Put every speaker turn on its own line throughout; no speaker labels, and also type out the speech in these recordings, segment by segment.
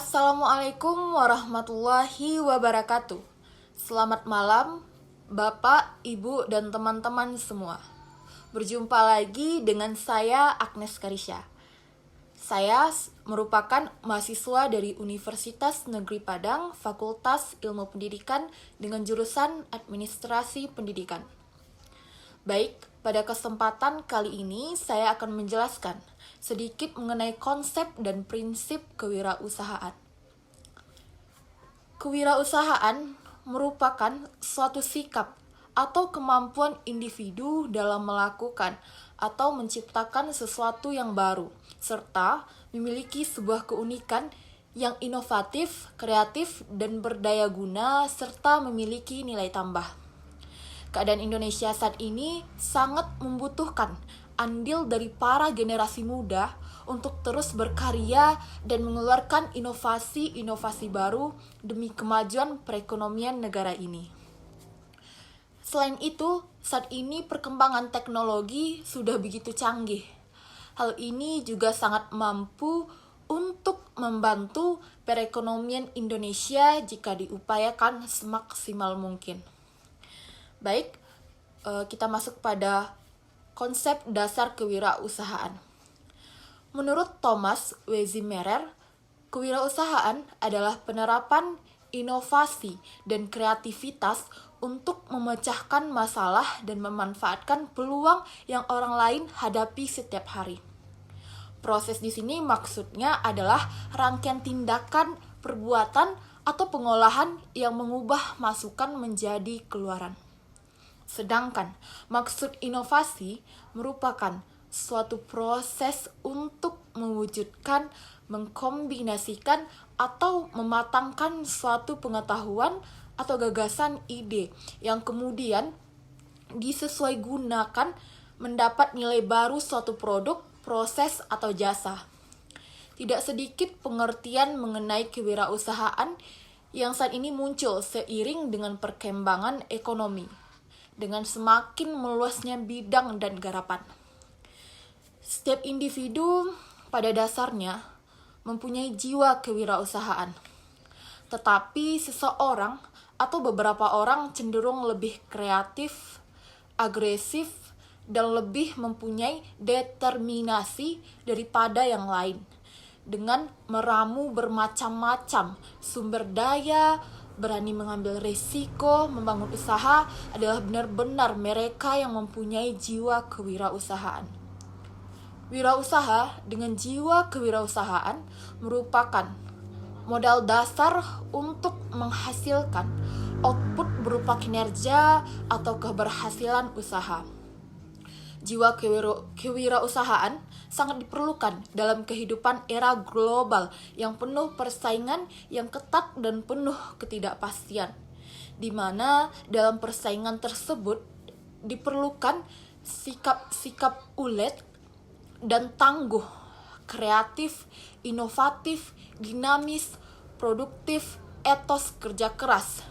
Assalamualaikum warahmatullahi wabarakatuh. Selamat malam, Bapak, Ibu, dan teman-teman semua. Berjumpa lagi dengan saya, Agnes Karisya. Saya merupakan mahasiswa dari Universitas Negeri Padang, Fakultas Ilmu Pendidikan dengan jurusan Administrasi Pendidikan. Baik, pada kesempatan kali ini saya akan menjelaskan sedikit mengenai konsep dan prinsip kewirausahaan. Kewirausahaan merupakan suatu sikap atau kemampuan individu dalam melakukan atau menciptakan sesuatu yang baru, serta memiliki sebuah keunikan yang inovatif, kreatif, dan berdaya guna, serta memiliki nilai tambah. Keadaan Indonesia saat ini sangat membutuhkan andil dari para generasi muda untuk terus berkarya dan mengeluarkan inovasi-inovasi baru demi kemajuan perekonomian negara ini. Selain itu, saat ini perkembangan teknologi sudah begitu canggih. Hal ini juga sangat mampu untuk membantu perekonomian Indonesia jika diupayakan semaksimal mungkin. Baik, kita masuk pada konsep dasar kewirausahaan. Menurut Thomas Wezimerer, kewirausahaan adalah penerapan inovasi dan kreativitas untuk memecahkan masalah dan memanfaatkan peluang yang orang lain hadapi setiap hari. Proses di sini maksudnya adalah rangkaian tindakan, perbuatan, atau pengolahan yang mengubah masukan menjadi keluaran. Sedangkan maksud inovasi merupakan suatu proses untuk mewujudkan, mengkombinasikan, atau mematangkan suatu pengetahuan atau gagasan ide yang kemudian disesuai gunakan mendapat nilai baru suatu produk, proses, atau jasa. Tidak sedikit pengertian mengenai kewirausahaan yang saat ini muncul seiring dengan perkembangan ekonomi, dengan semakin meluasnya bidang dan garapan. Setiap individu pada dasarnya mempunyai jiwa kewirausahaan. Tetapi seseorang atau beberapa orang cenderung lebih kreatif, agresif, dan lebih mempunyai determinasi daripada yang lain, dengan meramu bermacam-macam sumber daya, berani mengambil risiko, membangun usaha adalah benar-benar mereka yang mempunyai jiwa kewirausahaan. Wirausaha dengan jiwa kewirausahaan merupakan modal dasar untuk menghasilkan output berupa kinerja atau keberhasilan usaha. Jiwa kewirausahaan sangat diperlukan dalam kehidupan era global yang penuh persaingan yang ketat dan penuh ketidakpastian, di mana dalam persaingan tersebut diperlukan sikap ulet dan tangguh, kreatif, inovatif, dinamis, produktif, etos kerja keras,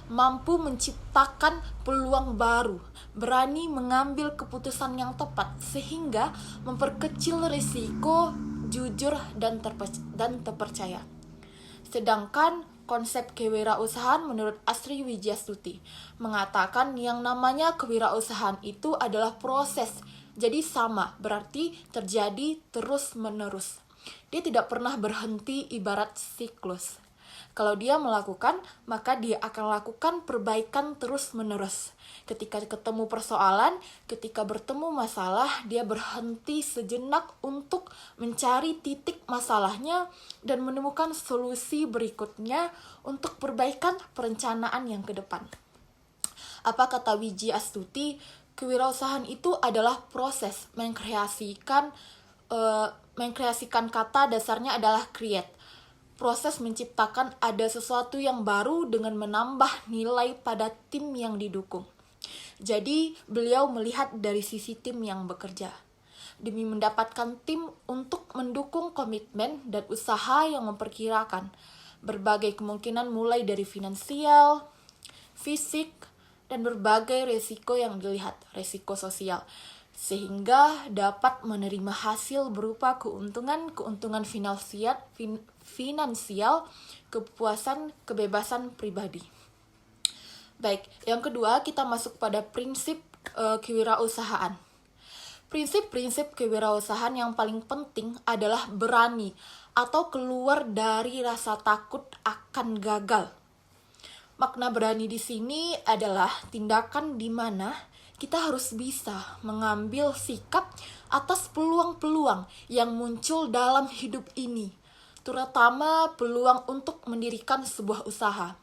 mampu menciptakan peluang baru, berani mengambil keputusan yang tepat sehingga memperkecil risiko, jujur, dan terpercaya. Sedangkan konsep kewirausahaan menurut Astri Wijiastuti mengatakan yang namanya kewirausahaan itu adalah proses, jadi sama, berarti terjadi terus-menerus. Dia tidak pernah berhenti ibarat siklus. Kalau dia melakukan, maka dia akan lakukan perbaikan terus-menerus. Ketika ketemu persoalan, ketika bertemu masalah, dia berhenti sejenak untuk mencari titik masalahnya dan menemukan solusi berikutnya untuk perbaikan perencanaan yang ke depan. Apa kata Wijiastuti? Kewirausahaan itu adalah proses mengkreasikan kata dasarnya adalah create. Proses menciptakan ada sesuatu yang baru dengan menambah nilai pada tim yang didukung. Jadi, beliau melihat dari sisi tim yang bekerja. Demi mendapatkan tim untuk mendukung komitmen dan usaha yang memperkirakan berbagai kemungkinan mulai dari finansial, fisik, dan berbagai resiko yang dilihat, resiko sosial. sehingga dapat menerima hasil berupa keuntungan finansial, kepuasan, kebebasan pribadi. Baik, yang kedua kita masuk pada prinsip kewirausahaan. Prinsip-prinsip kewirausahaan yang paling penting adalah berani atau keluar dari rasa takut akan gagal. Makna berani di sini adalah tindakan di mana kita harus bisa mengambil sikap atas peluang-peluang yang muncul dalam hidup ini, terutama peluang untuk mendirikan sebuah usaha.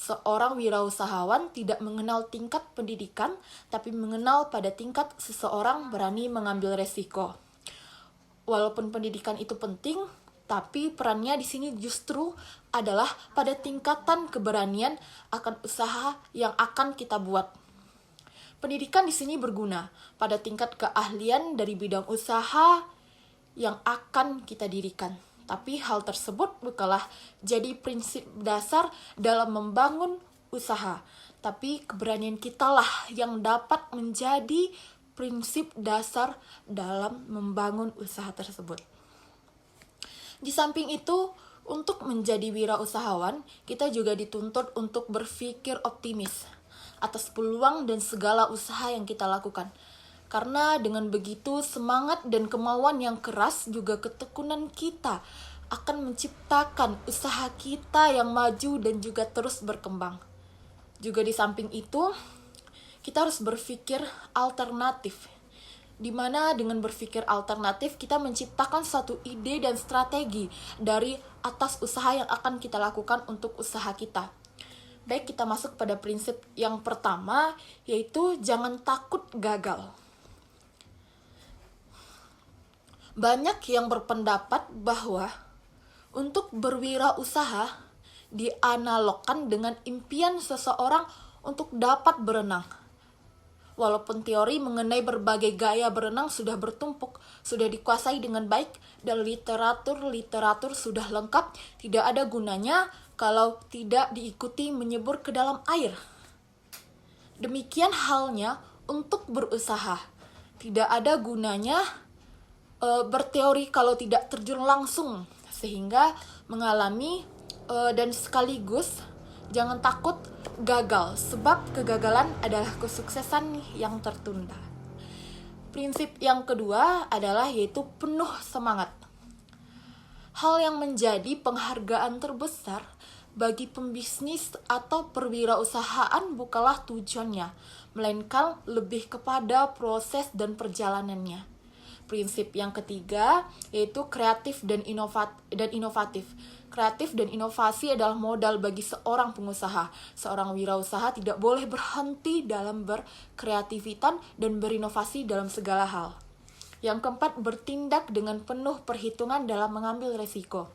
Seorang wirausahawan tidak mengenal tingkat pendidikan, tapi mengenal pada tingkat seseorang berani mengambil resiko. Walaupun pendidikan itu penting, tapi perannya di sini justru adalah pada tingkatan keberanian akan usaha yang akan kita buat. Pendidikan di sini berguna pada tingkat keahlian dari bidang usaha yang akan kita dirikan. Tapi hal tersebut bukanlah jadi prinsip dasar dalam membangun usaha. Tapi keberanian kitalah yang dapat menjadi prinsip dasar dalam membangun usaha tersebut. Di samping itu, untuk menjadi wirausahawan, kita juga dituntut untuk berpikir optimis atas peluang dan segala usaha yang kita lakukan. Karena dengan begitu, semangat dan kemauan yang keras juga ketekunan kita akan menciptakan usaha kita yang maju dan juga terus berkembang. Juga di samping itu, kita harus berpikir alternatif, di mana dengan berpikir alternatif kita menciptakan suatu ide dan strategi dari atas usaha yang akan kita lakukan untuk usaha kita. Baik, kita masuk pada prinsip yang pertama, yaitu jangan takut gagal. Banyak yang berpendapat bahwa untuk berwirausaha dianalogkan dengan impian seseorang untuk dapat berenang. Walaupun teori mengenai berbagai gaya berenang sudah bertumpuk, sudah dikuasai dengan baik, dan literatur sudah lengkap, tidak ada gunanya kalau tidak diikuti menyebur ke dalam air. Demikian halnya untuk berusaha. Tidak ada gunanya berteori kalau tidak terjun langsung, sehingga mengalami dan sekaligus jangan takut gagal, sebab kegagalan adalah kesuksesan yang tertunda. Prinsip yang kedua adalah yaitu penuh semangat. Hal yang menjadi penghargaan terbesar bagi pembisnis atau perwirausahaan bukanlah tujuannya, melainkan lebih kepada proses dan perjalanannya. Prinsip yang ketiga yaitu kreatif dan inovatif. Kreatif dan inovasi adalah modal bagi seorang pengusaha. Seorang wirausaha tidak boleh berhenti dalam berkreativitas dan berinovasi dalam segala hal. Yang keempat, bertindak dengan penuh perhitungan dalam mengambil resiko.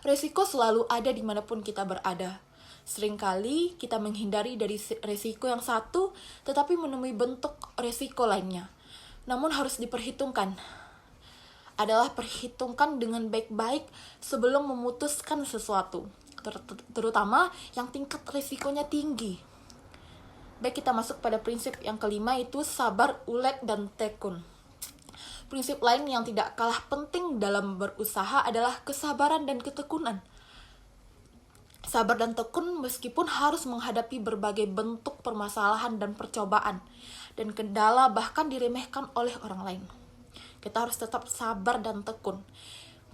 Resiko selalu ada dimanapun kita berada. Seringkali kita menghindari dari resiko yang satu, tetapi menemui bentuk resiko lainnya. Namun harus diperhitungkan. Adalah perhitungkan dengan baik-baik sebelum memutuskan sesuatu, terutama yang tingkat risikonya tinggi. Baik, kita masuk pada prinsip yang kelima, itu sabar, ulet, dan tekun. Prinsip lain yang tidak kalah penting dalam berusaha adalah kesabaran dan ketekunan. Sabar dan tekun meskipun harus menghadapi berbagai bentuk permasalahan dan percobaan, dan kendala bahkan diremehkan oleh orang lain. Kita harus tetap sabar dan tekun.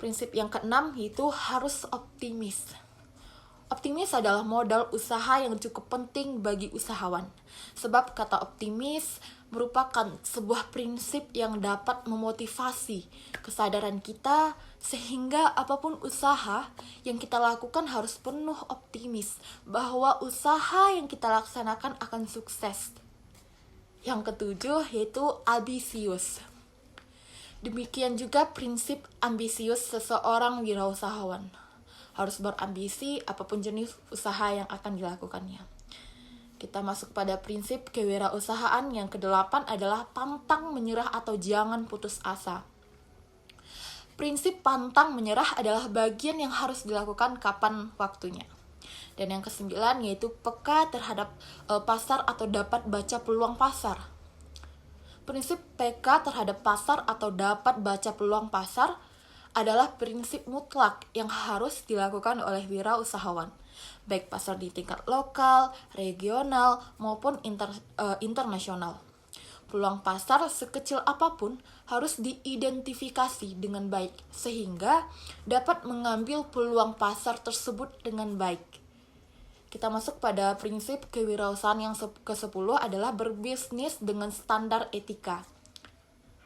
Prinsip yang keenam yaitu harus optimis. Optimis adalah modal usaha yang cukup penting bagi usahawan. Sebab kata optimis merupakan sebuah prinsip yang dapat memotivasi kesadaran kita sehingga apapun usaha yang kita lakukan harus penuh optimis bahwa usaha yang kita laksanakan akan sukses. Yang ketujuh yaitu ambisius. Demikian juga prinsip ambisius seseorang wirausahawan. Harus berambisi apapun jenis usaha yang akan dilakukannya. Kita masuk pada prinsip kewirausahaan yang kedelapan adalah pantang menyerah atau jangan putus asa. Prinsip pantang menyerah adalah bagian yang harus dilakukan kapan waktunya. Dan yang kesembilan yaitu peka terhadap pasar atau dapat baca peluang pasar. Prinsip peka terhadap pasar atau dapat baca peluang pasar adalah prinsip mutlak yang harus dilakukan oleh wirausahawan, baik pasar di tingkat lokal, regional, maupun internasional. Peluang pasar sekecil apapun harus diidentifikasi dengan baik, sehingga dapat mengambil peluang pasar tersebut dengan baik. Kita masuk pada prinsip kewirausahaan yang ke-10 adalah berbisnis dengan standar etika.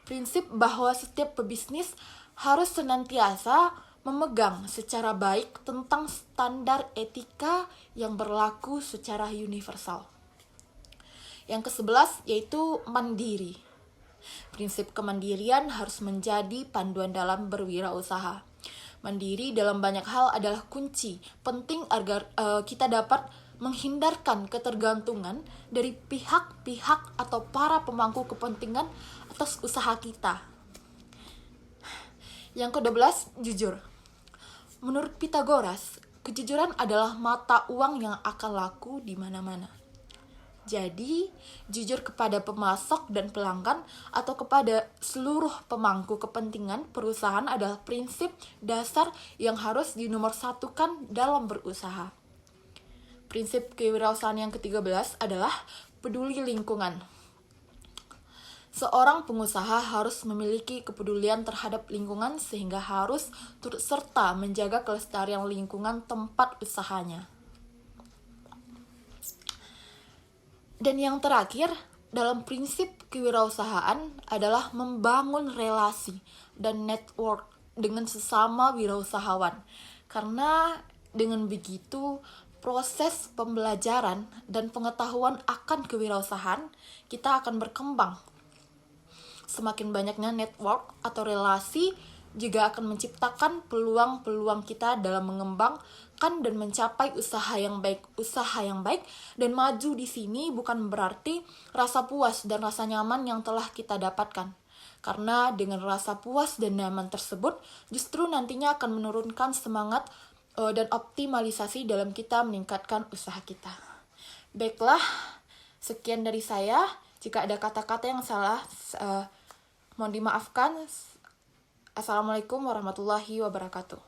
Prinsip bahwa setiap pebisnis harus senantiasa memegang secara baik tentang standar etika yang berlaku secara universal. Yang ke-11 yaitu mandiri. Prinsip kemandirian harus menjadi panduan dalam berwirausaha. Mandiri dalam banyak hal adalah kunci penting agar kita dapat menghindarkan ketergantungan dari pihak-pihak atau para pemangku kepentingan atas usaha kita. Yang ke-12, jujur. Menurut Pitagoras, kejujuran adalah mata uang yang akan laku di mana-mana. Jadi, jujur kepada pemasok dan pelanggan atau kepada seluruh pemangku kepentingan perusahaan adalah prinsip dasar yang harus dinomorsatukan dalam berusaha. Prinsip kewirausahaan yang ke-13 adalah peduli lingkungan. Seorang pengusaha harus memiliki kepedulian terhadap lingkungan sehingga harus turut serta menjaga kelestarian lingkungan tempat usahanya. Dan yang terakhir, dalam prinsip kewirausahaan adalah membangun relasi dan network dengan sesama wirausahawan. Karena dengan begitu, proses pembelajaran dan pengetahuan akan kewirausahaan kita akan berkembang. Semakin banyaknya network atau relasi juga akan menciptakan peluang-peluang kita dalam mengembangkan dan mencapai usaha yang baik dan maju di sini bukan berarti rasa puas dan rasa nyaman yang telah kita dapatkan. Karena dengan rasa puas dan nyaman tersebut justru nantinya akan menurunkan semangat dan optimalisasi dalam kita meningkatkan usaha kita. Baiklah, sekian dari saya. Jika ada kata-kata yang salah, mohon dimaafkan. Assalamualaikum warahmatullahi wabarakatuh.